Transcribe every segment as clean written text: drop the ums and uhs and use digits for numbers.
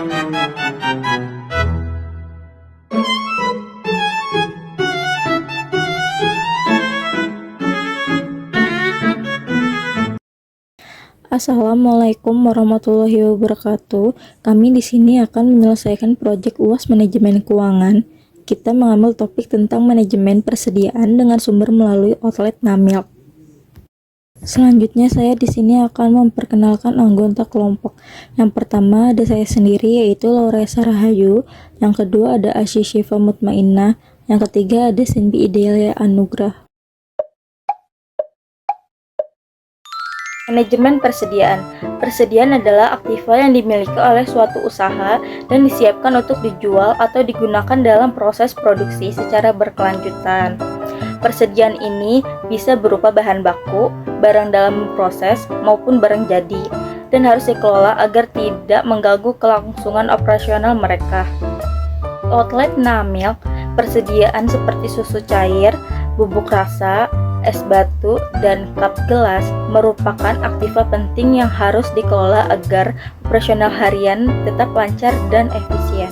Assalamualaikum warahmatullahi wabarakatuh. Kami di sini akan menyelesaikan proyek UAS Manajemen Keuangan. Kita mengambil topik tentang manajemen persediaan dengan sumber melalui outlet Namilk. Selanjutnya saya di sini akan memperkenalkan anggota kelompok. Yang pertama ada saya sendiri yaitu Laura Sarahayu, yang kedua ada Asy Syifa Mutmainnah, yang ketiga ada Cindy Idelia Anugrah. Manajemen persediaan. Persediaan adalah aktiva yang dimiliki oleh suatu usaha dan disiapkan untuk dijual atau digunakan dalam proses produksi secara berkelanjutan. Persediaan ini bisa berupa bahan baku, barang dalam proses, maupun barang jadi, dan harus dikelola agar tidak mengganggu kelangsungan operasional mereka. Outlet Namilk, persediaan seperti susu cair, bubuk rasa, es batu, dan cup gelas merupakan aktiva penting yang harus dikelola agar operasional harian tetap lancar dan efisien.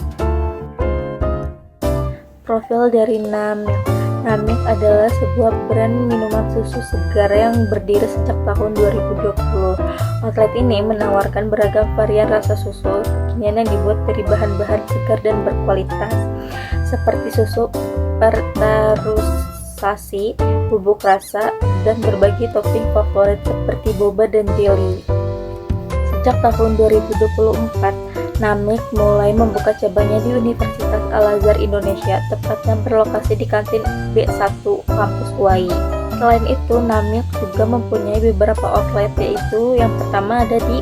Profil dari Namilk. Namilk adalah sebuah brand minuman susu segar yang berdiri sejak tahun 2020. Outlet ini menawarkan beragam varian rasa susu kekinian yang dibuat dari bahan-bahan segar dan berkualitas, seperti susu pertarusasi, bubuk rasa, dan berbagai topping favorit seperti boba dan jelly. Sejak tahun 2024, Namilk mulai membuka cabangnya di Universitas Al-Azhar Indonesia, tepatnya berlokasi di kantin B1 kampus UAI. Selain itu, Namilk juga mempunyai beberapa outlet, yaitu yang pertama ada di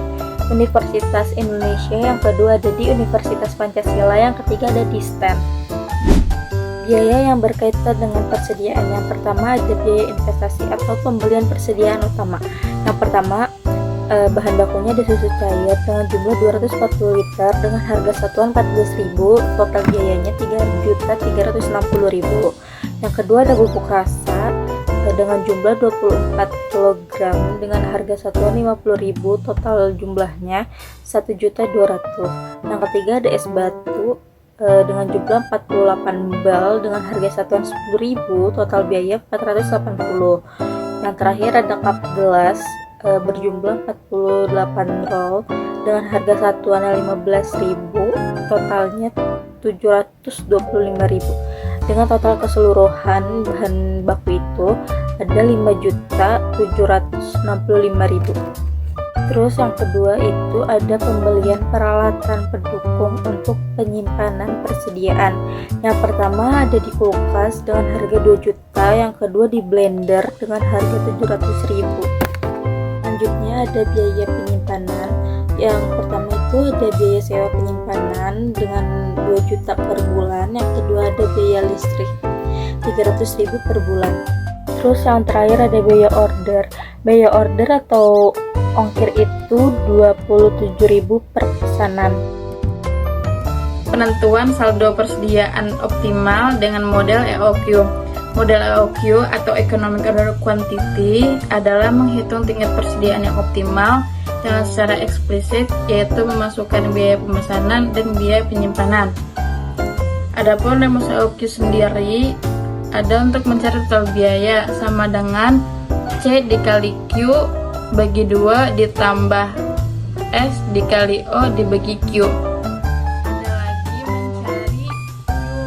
Universitas Indonesia, yang kedua ada di Universitas Pancasila, yang ketiga ada di STAN. Biaya yang berkaitan dengan persediaan. Yang pertama ada biaya investasi atau pembelian persediaan utama. Yang pertama, bahan bakunya ada susu cair dengan jumlah 240 liter dengan harga satuan 14.000, total biayanya 3.360.000. Yang kedua ada bubuk rasa dengan jumlah 24 kg dengan harga satuan 50.000, total jumlahnya 1.200.000. Yang ketiga ada es batu dengan jumlah 48 bal dengan harga satuan 10.000, total biaya 480. Yang terakhir ada cup gelas berjumlah 48 roll dengan harga satuannya 15.000, totalnya 725.000. Dengan total keseluruhan bahan baku itu ada 5.765.000. Terus yang kedua itu ada pembelian peralatan pendukung untuk penyimpanan persediaan. Yang pertama ada di kulkas dengan harga 2 juta, yang kedua di blender dengan harga 700.000. Selanjutnya ada biaya penyimpanan. Yang pertama itu ada biaya sewa penyimpanan dengan 2 juta per bulan, yang kedua ada biaya listrik 300.000 per bulan. Terus yang terakhir ada biaya order. Biaya order atau ongkir itu 27.000 per pesanan. Penentuan saldo persediaan optimal dengan model EOQ. Model EOQ atau Economic Order Quantity adalah menghitung tingkat persediaan yang optimal dengan secara eksplisit, yaitu memasukkan biaya pemesanan dan biaya penyimpanan. Adapun rumus EOQ sendiri ada untuk mencari total biaya sama dengan C dikali Q bagi 2 ditambah S dikali O dibagi Q. Ada lagi mencari Q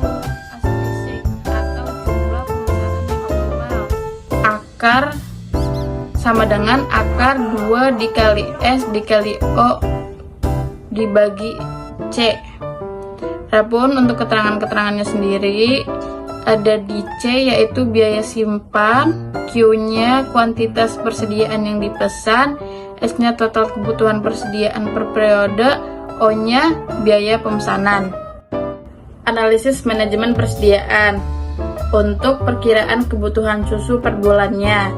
asalisik atau jumlah pemesanan yang optimal. Akar sama dengan akar 2 dikali S dikali O dibagi C. Adapun untuk keterangan-keterangannya sendiri ada di C yaitu biaya simpan, Q-nya kuantitas persediaan yang dipesan, S-nya total kebutuhan persediaan per periode, O-nya biaya pemesanan. Analisis manajemen persediaan untuk perkiraan kebutuhan susu per bulannya,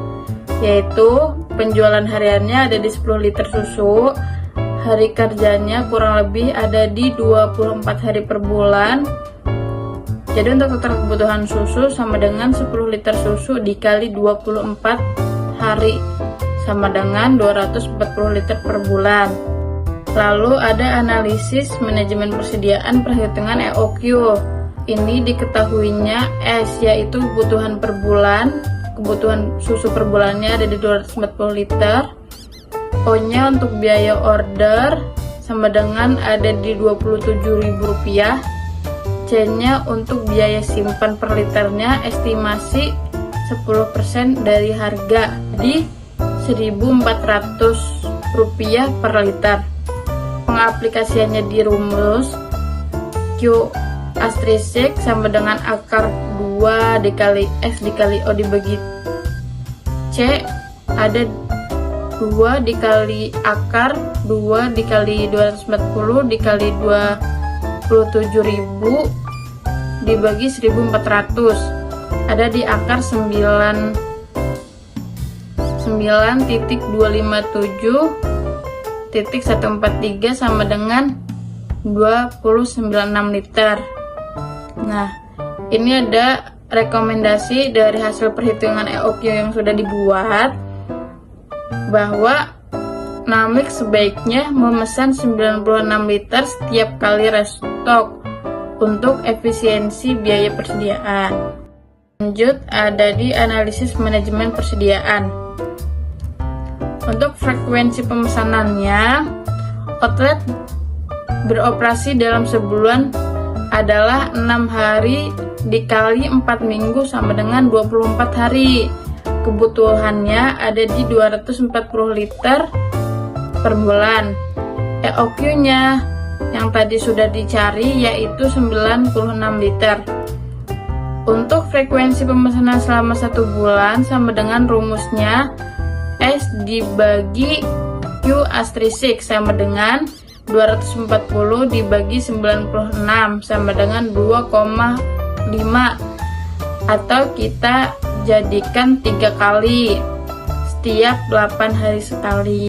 yaitu penjualan hariannya ada di 10 liter susu, hari kerjanya kurang lebih ada di 24 hari per bulan. Jadi untuk total kebutuhan susu sama dengan 10 liter susu dikali 24 hari sama dengan 240 liter per bulan. Lalu ada analisis manajemen persediaan perhitungan EOQ. Ini diketahuinya S yaitu kebutuhan per bulan, kebutuhan susu per bulannya ada di 240 liter. O-nya untuk biaya order sama dengan ada di Rp27.000. C-nya untuk biaya simpan per liternya estimasi 10% dari harga di Rp1.400 per liter. Pengaplikasiannya di rumus Q asterisk sama dengan akar 2 dikali F dikali O dibagi C ada 2 dikali akar 2 dikali 240 dikali 27.000 dibagi 1.400 ada di akar 9,257.143 sama dengan 296 liter. Nah, ini ada rekomendasi dari hasil perhitungan EOQ yang sudah dibuat bahwa Namlik sebaiknya memesan 96 liter setiap kali restock untuk efisiensi biaya persediaan. Lanjut ada di analisis manajemen persediaan. Untuk frekuensi pemesanannya, outlet beroperasi dalam sebulan adalah 6 hari dikali 4 minggu sama dengan 24 hari. Kebutuhannya ada di 240 liter per bulan. EOQ-nya yang tadi sudah dicari yaitu 96 liter. Untuk frekuensi pemesanan selama 1 bulan sama dengan rumusnya S dibagi Q asterisk sama dengan 240 dibagi 96 sama dengan 2,5 atau kita jadikan 3 kali setiap 8 hari sekali.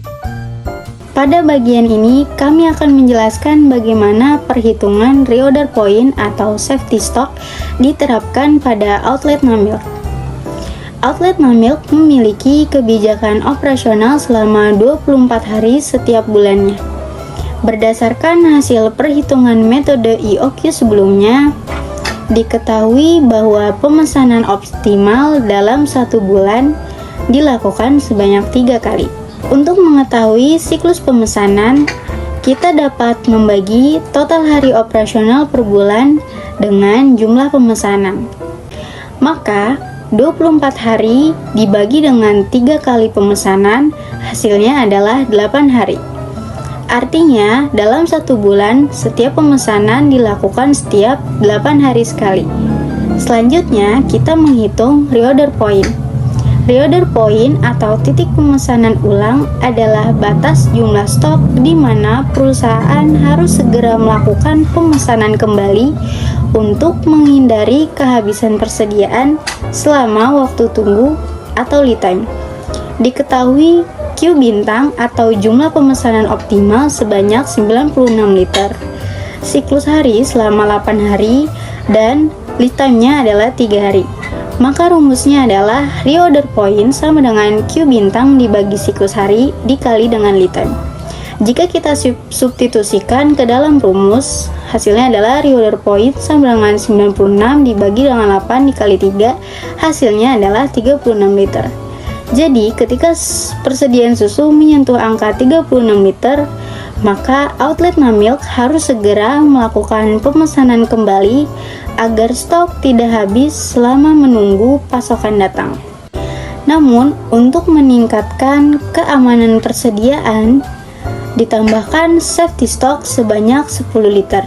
Pada bagian ini kami akan menjelaskan bagaimana perhitungan reorder point atau safety stock diterapkan pada outlet Namilk. Outlet Namilk memiliki kebijakan operasional selama 24 hari setiap bulannya. Berdasarkan hasil perhitungan metode EOQ sebelumnya, diketahui bahwa pemesanan optimal dalam 1 bulan dilakukan sebanyak 3 kali. Untuk mengetahui siklus pemesanan, kita dapat membagi total hari operasional per bulan dengan jumlah pemesanan. Maka, 24 hari dibagi dengan 3 kali pemesanan, hasilnya adalah 8 hari. Artinya, dalam 1 bulan, setiap pemesanan dilakukan setiap 8 hari sekali. Selanjutnya, kita menghitung reorder point. Reorder point atau titik pemesanan ulang adalah batas jumlah stok di mana perusahaan harus segera melakukan pemesanan kembali untuk menghindari kehabisan persediaan selama waktu tunggu atau lead time. Diketahui Q bintang atau jumlah pemesanan optimal sebanyak 96 liter. Siklus hari selama 8 hari dan lead time-nya adalah 3 hari. Maka rumusnya adalah reorder point sama dengan Q bintang dibagi siklus hari dikali dengan lead time. Jika kita substitusikan ke dalam rumus, hasilnya adalah reorder point sama dengan 96 dibagi dengan 8 dikali 3, hasilnya adalah 36 liter. Jadi, ketika persediaan susu menyentuh angka 36 liter, maka outlet Namilk harus segera melakukan pemesanan kembali agar stok tidak habis selama menunggu pasokan datang. Namun, untuk meningkatkan keamanan persediaan, ditambahkan safety stock sebanyak 10 liter.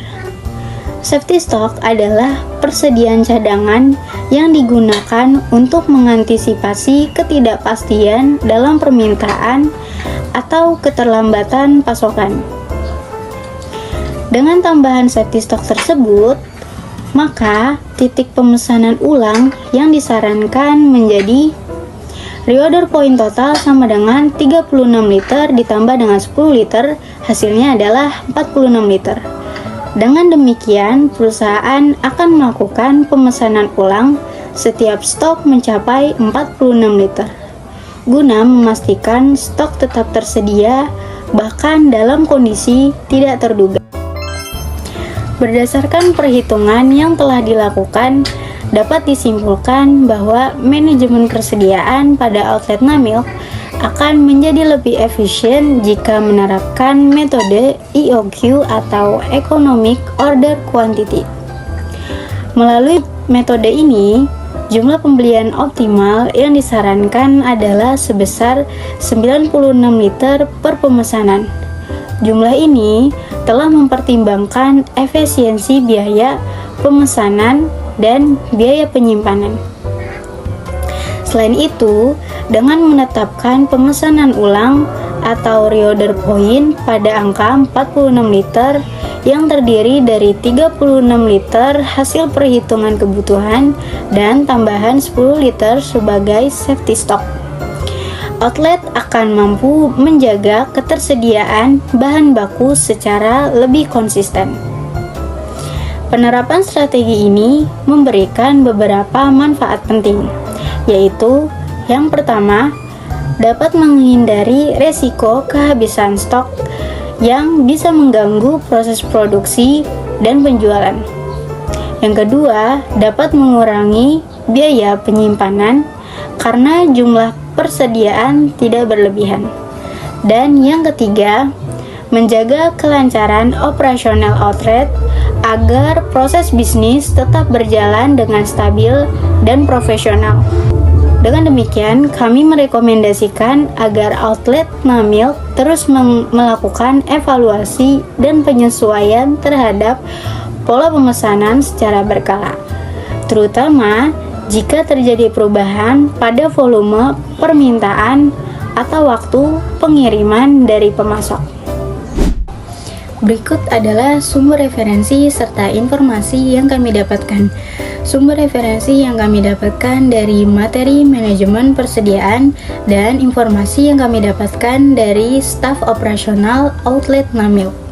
Safety stock adalah persediaan cadangan yang digunakan untuk mengantisipasi ketidakpastian dalam permintaan atau keterlambatan pasokan. Dengan tambahan safety stock tersebut, maka titik pemesanan ulang yang disarankan menjadi reorder point total sama dengan 36 liter ditambah dengan 10 liter, hasilnya adalah 46 liter. Dengan demikian, perusahaan akan melakukan pemesanan ulang setiap stok mencapai 46 liter. Guna memastikan stok tetap tersedia bahkan dalam kondisi tidak terduga. Berdasarkan perhitungan yang telah dilakukan, dapat disimpulkan bahwa manajemen persediaan pada outlet Namilk akan menjadi lebih efisien jika menerapkan metode EOQ atau Economic Order Quantity. Melalui metode ini, jumlah pembelian optimal yang disarankan adalah sebesar 96 liter per pemesanan. Jumlah ini telah mempertimbangkan efisiensi biaya pemesanan dan biaya penyimpanan. Selain itu, dengan menetapkan pemesanan ulang atau reorder point pada angka 46 liter yang terdiri dari 36 liter hasil perhitungan kebutuhan dan tambahan 10 liter sebagai safety stock, outlet akan mampu menjaga ketersediaan bahan baku secara lebih konsisten. Penerapan strategi ini memberikan beberapa manfaat penting, yaitu yang pertama, dapat menghindari resiko kehabisan stok yang bisa mengganggu proses produksi dan penjualan. Yang kedua, dapat mengurangi biaya penyimpanan karena jumlah persediaan tidak berlebihan. Dan yang ketiga, menjaga kelancaran operasional outlet agar proses bisnis tetap berjalan dengan stabil dan profesional. Dengan demikian, kami merekomendasikan agar outlet Namilk terus melakukan evaluasi dan penyesuaian terhadap pola pemesanan secara berkala, terutama jika terjadi perubahan pada volume permintaan atau waktu pengiriman dari pemasok. Berikut adalah sumber referensi serta informasi yang kami dapatkan. Sumber referensi yang kami dapatkan dari materi manajemen persediaan dan informasi yang kami dapatkan dari staf operasional outlet Namilk.